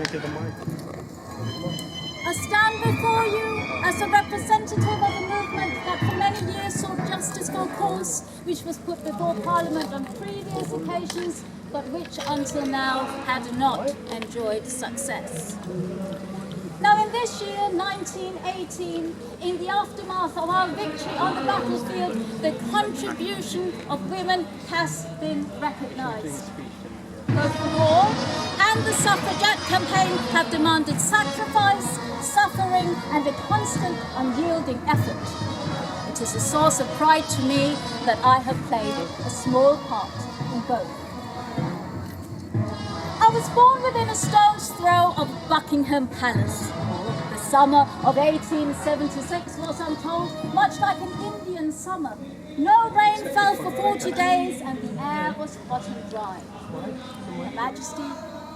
I stand before you as a representative of a movement that for many years sought justice for a cause which was put before Parliament on previous occasions, but which until now had not enjoyed success. Now in this year, 1918, in the aftermath of our victory on the battlefield, the contribution of women has been recognised. Both the war and the Suffragette campaign have demanded sacrifice, suffering and a constant, unyielding effort. It is a source of pride to me that I have played a small part in both. I was born within a stone's throw of Buckingham Palace. The summer of 1876 was, I'm told, much like an Indian summer. No rain fell for 40 days and the air was hot and dry. Her Majesty,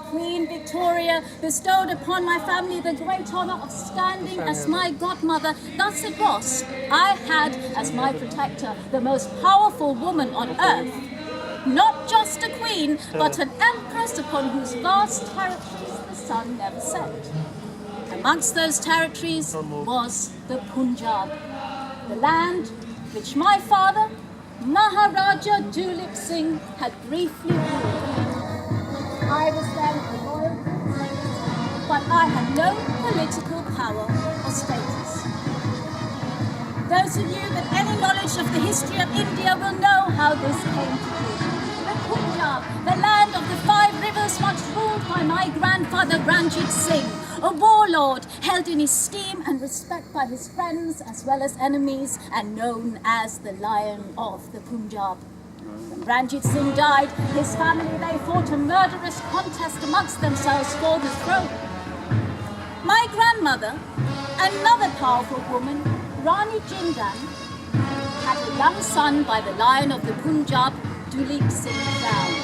Queen Victoria, bestowed upon my family the great honour of standing as my godmother. Thus it was, I had as my protector the most powerful woman on earth. Not just a queen, but an empress upon whose vast territories the sun never set. Amongst those territories was the Punjab, the land which my father, Maharaja Duleep Singh, had briefly ruled. I was then a royal prince, but I had no political power or status. Those of you with any knowledge of the history of India will know how this came to be. The Punjab, the land of the 5 rivers, once ruled by my grandfather Ranjit Singh, a warlord held in esteem and respect by his friends as well as enemies, and known as the Lion of the Punjab. When Ranjit Singh died, his family, they fought a murderous contest amongst themselves for the throne. My grandmother, another powerful woman, Rani Jindan, had a young son by the Lion of the Punjab, Duleep Singh crowned.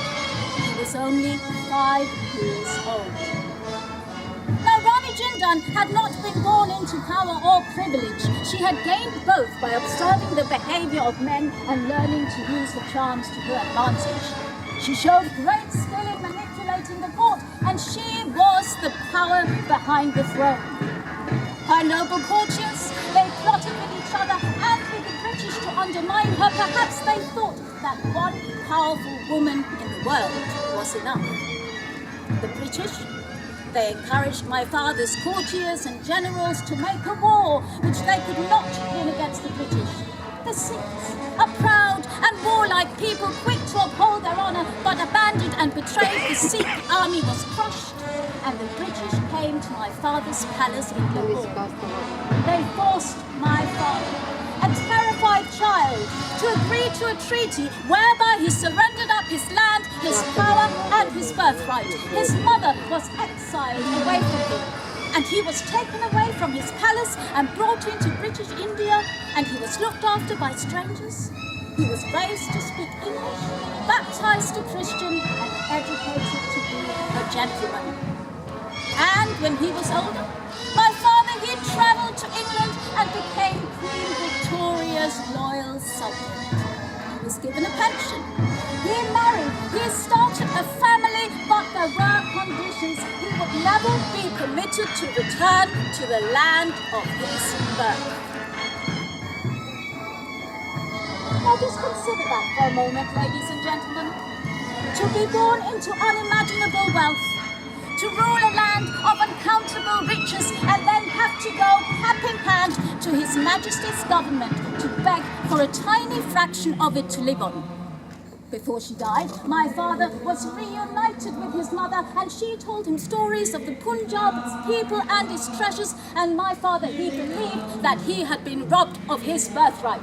He was only 5 years old. Now, Rani Jindan had not been born into power or privilege. She had gained both by observing the behaviour of men and learning to use her charms to her advantage. She showed great skill in manipulating the court, and she was the power behind the throne. Her noble courtiers, they plotted with each other and with the British to undermine her. Perhaps they thought that one powerful woman in the world was enough. The British, they encouraged my father's courtiers and generals to make a war which they could not win against the British. The Sikhs, a proud and warlike people quick to uphold their honour, but abandoned and betrayed, the Sikh army was crushed, and the British came to my father's palace in Lahore. They forced my father, a terrified child, to agree to a treaty whereby he surrendered up his land, his power and his birthright. His mother was exiled away from him, and he was taken away from his palace and brought into British India, and he was looked after by strangers. He was raised to speak English, baptized a Christian and educated to be a gentleman. And when he was older, my father, he travelled to England and became Queen Victoria's loyal subject. He was given a pension. He married. He started a family, but there were conditions. He would never be permitted to return to the land of his birth. Now just consider that for a moment, ladies and gentlemen. To be born into unimaginable wealth, to rule a land of uncountable riches, and then have to go cap in hand to His Majesty's government to beg for a tiny fraction of it to live on. Before she died, my father was reunited with his mother, and she told him stories of the Punjab, its people and its treasures, and my father, he believed that he had been robbed of his birthright.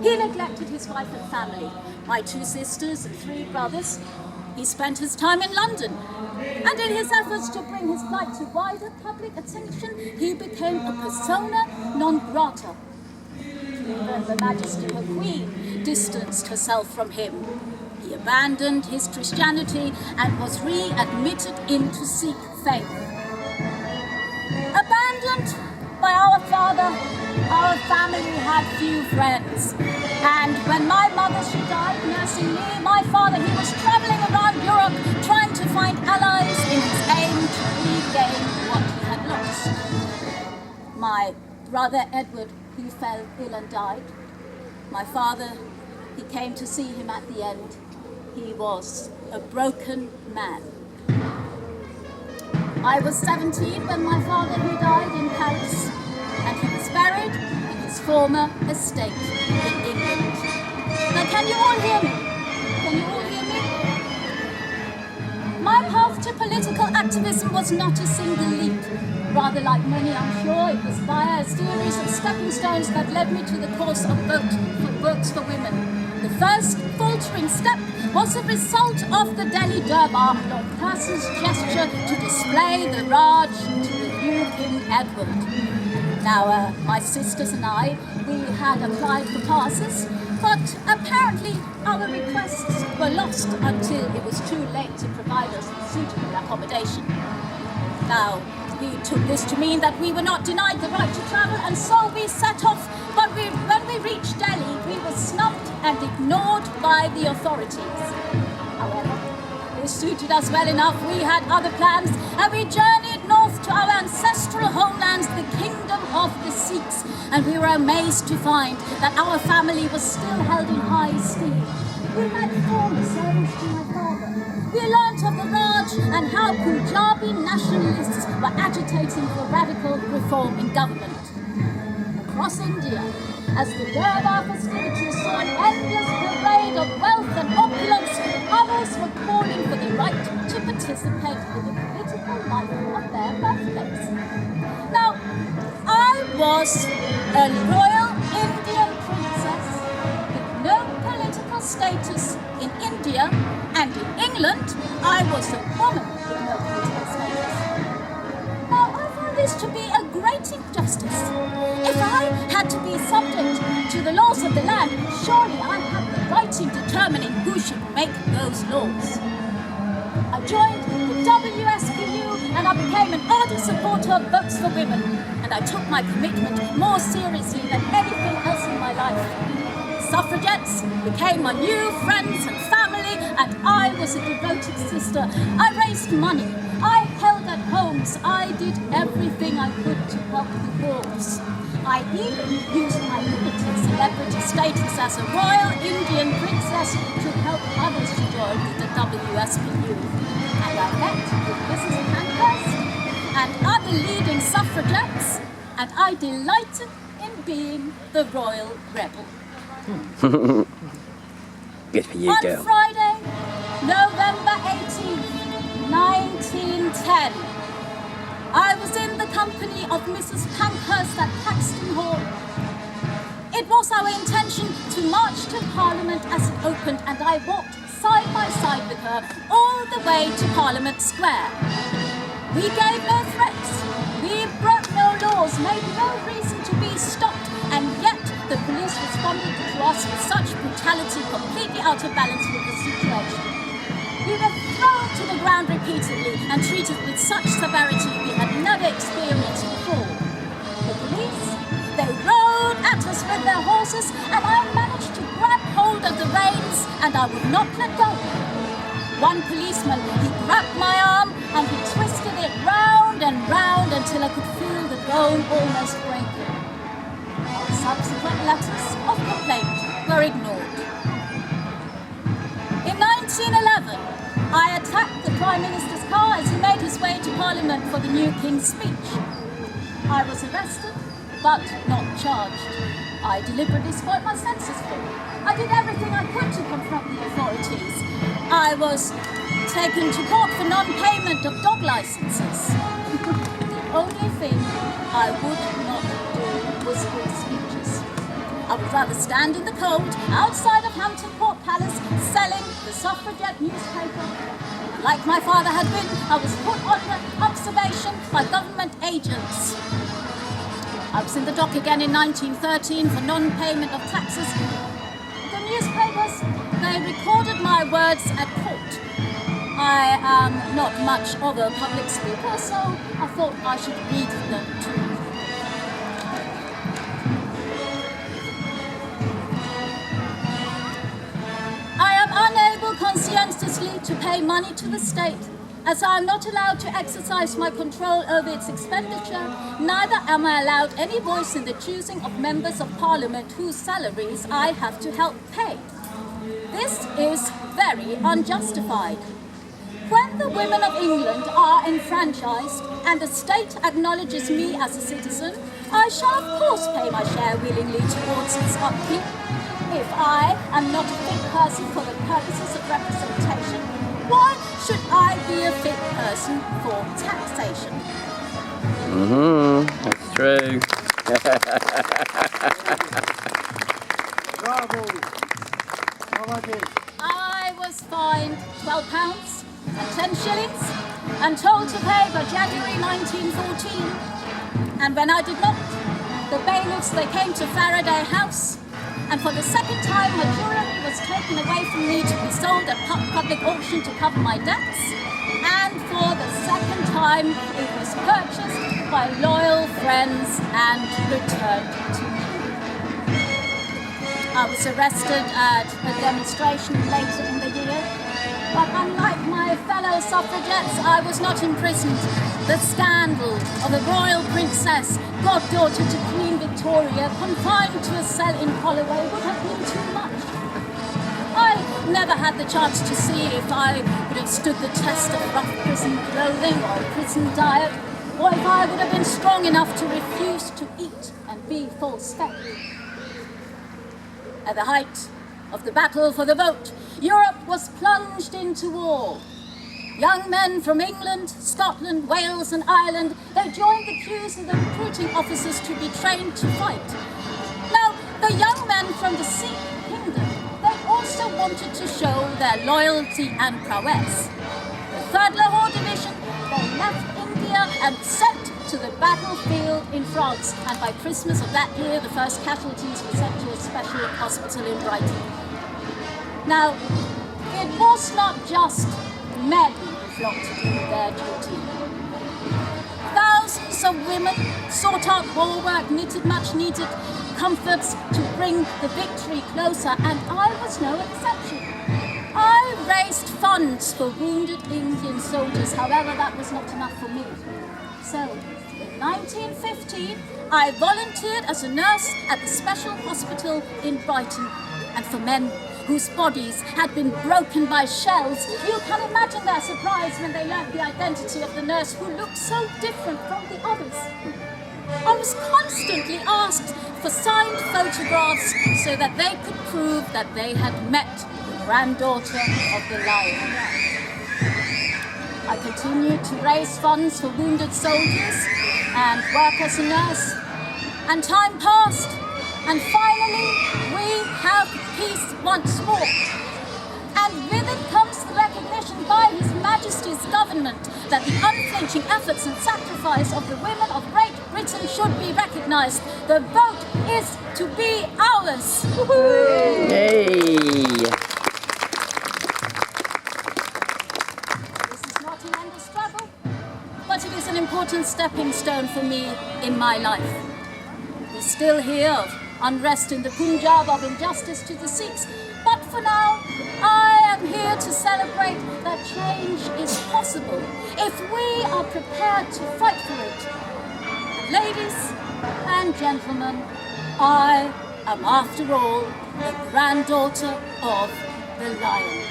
He neglected his wife and family, my 2 sisters and 3 brothers. He spent his time in London, and in his efforts to bring his plight to wider public attention, he became a persona non grata. Even Her Majesty, her Queen, distanced herself from him. He abandoned his Christianity and was readmitted into Sikh faith. Abandoned by our father, our family had few friends. And when my mother, she died nursing me, my father, he was travelling around Europe trying to find allies in his aim to regain my brother Edward, who fell ill and died. My father, he came to see him at the end. He was a broken man. I was 17 when my father, who died in Paris, and he was buried in his former estate in England. Now, can you all hear me? Can you all hear me? My path to political activism was not a single leap. Rather, like many, I'm sure, it was via a series of stepping stones that led me to the course of Votes for Women. The first faltering step was a result of the Delhi Durbar, Lord Place's gesture to display the Raj to the new King Edward. Now, my sisters and I, we had applied for passes, but apparently our requests were lost until it was too late to provide us with suitable accommodation. Now, we took this to mean that we were not denied the right to travel, and so we set off. But when we reached Delhi, we were snubbed and ignored by the authorities. However, this suited us well enough. We had other plans, and we journeyed north to our ancestral homelands, the kingdom of the Sikhs, and we were amazed to find that our family was still held in high esteem. We had former servants to my father. We learnt of the Raj and how Punjabi nationalists were agitating for radical reform in government. Across India, as the Durbar festivities saw an endless parade of wealth and opulence, others were calling for the right to participate in the political life of their birthplace. Now, I was a royal Indian princess with no political status in India, and in England, I was a woman with no political status. Now, I found this to be a great injustice. If I had to be subject to the laws of the land, surely I had the right in determining who should make those laws. I joined the WSPU and I became an ardent supporter of Votes for Women, and I took my commitment more seriously than anything else in my life. Suffragettes became my new friends and family, and I was a devoted sister. I raised money, I held at homes, I did everything I could to help the cause. I even used my limited celebrity status as a royal Indian princess to help others to join the WSPU. And I met with Mrs. Pankhurst and other leading suffragettes, and I delighted in being the royal rebel. Good for you, On girl. Friday, November 18th, 1910, I was in the company of Mrs. Pankhurst at Paxton Hall. It was our intention to march to Parliament as it opened, and I walked side by side with her all the way to Parliament Square. We gave no threats, we broke no laws, made no reason to be stopped, and yet the police responded to us with such brutality, completely out of balance with the situation. We were thrown to the ground repeatedly and treated with such severity we had never experienced before. The police, they rode at us with their horses, and I managed to grab hold of the reins, and I would not let go. One policeman, he grabbed my arm and he twisted it round and round until I could feel the bone almost breaking. Subsequent letters of complaint were ignored. In 1911, I attacked the Prime Minister's car as he made his way to Parliament for the new King's speech. I was arrested, but not charged. I deliberately spoiled my senses for it. I did everything I could to confront the authorities. I was taken to court for non-payment of dog licenses. The only thing I would not do was give speeches. I would rather stand in the cold outside of Hampton Court Palace selling the Suffragette newspaper. Like my father had been, I was put under observation by government agents. I was in the dock again in 1913 for non-payment of taxes. The newspapers, they recorded my words at court. I am not much of a public speaker, so I thought I should read them too. I am unable conscientiously to pay money to the state, As I am not allowed to exercise my control over its expenditure, neither am I allowed any voice in the choosing of members of Parliament whose salaries I have to help pay. This is very unjustified. When the women of England are enfranchised and the state acknowledges me as a citizen, I shall of course pay my share willingly towards its upkeep. If I am not a fit person for the purposes of representation, why should I be a fit person for taxation? That's true. Bravo! I was fined £12 and 10 shillings and told to pay by January 1914. And when I did not, the bailiffs, they came to Faraday House, and for the second time my jewellery was taken away from me to be sold at public auction to cover my debts, and for the second time it was purchased by loyal friends and returned to me. I was arrested at a demonstration later in the year, but unlike my fellow suffragettes, I was not imprisoned. The scandal of a royal princess, goddaughter to Queen Victoria, confined to a cell in Holloway would have been too much. I never had the chance to see if I would have stood the test of rough prison clothing or prison diet, or if I would have been strong enough to refuse to eat and be force-fed. At the height of the battle for the vote, Europe was plunged into war. Young men from England, Scotland, Wales and Ireland, they joined the queues of the recruiting officers to be trained to fight. Now, the young men from the Sikh kingdom, they also wanted to show their loyalty and prowess. The 3rd Lahore Division, they left India and set to the battlefield in France, and by Christmas of that year, the first casualties were sent to a special hospital in Brighton. Now, it was not just men who flocked to do their duty. Thousands of women sought out war work, knitted much needed comforts to bring the victory closer, and I was no exception. I raised funds for wounded Indian soldiers, however that was not enough for me. So, in 1915, I volunteered as a nurse at the special hospital in Brighton, and for men whose bodies had been broken by shells, you can imagine their surprise when they learnt the identity of the nurse who looked so different from the others. I was constantly asked for signed photographs so that they could prove that they had met the granddaughter of the lion. I continued to raise funds for wounded soldiers and work as a nurse, and time passed, and finally we have peace once more. And with it comes the recognition by His Majesty's government that the unflinching efforts and sacrifice of the women of Great Britain should be recognised. The vote is to be ours. Yay! This is not an end of struggle, but it is an important stepping stone for me in my life. We still hear of unrest in the Punjab, of injustice to the Sikhs, but for now, I am here to celebrate that change is possible if we are prepared to fight for it. Ladies and gentlemen, I am after all the granddaughter of the lion.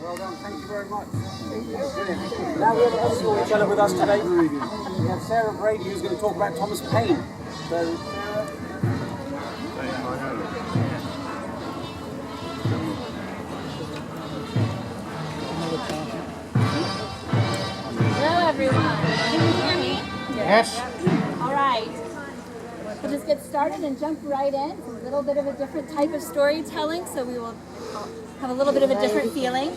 Well done, thank you very much. Now we have another storyteller with us today. We have Sarah Brady, who's going to talk about Thomas Paine. So, Sarah. Hello everyone, can you hear me? Yes. All right, we'll just get started and jump right in. It's a little bit of a different type of storytelling, so we will have a little bit of a different feeling.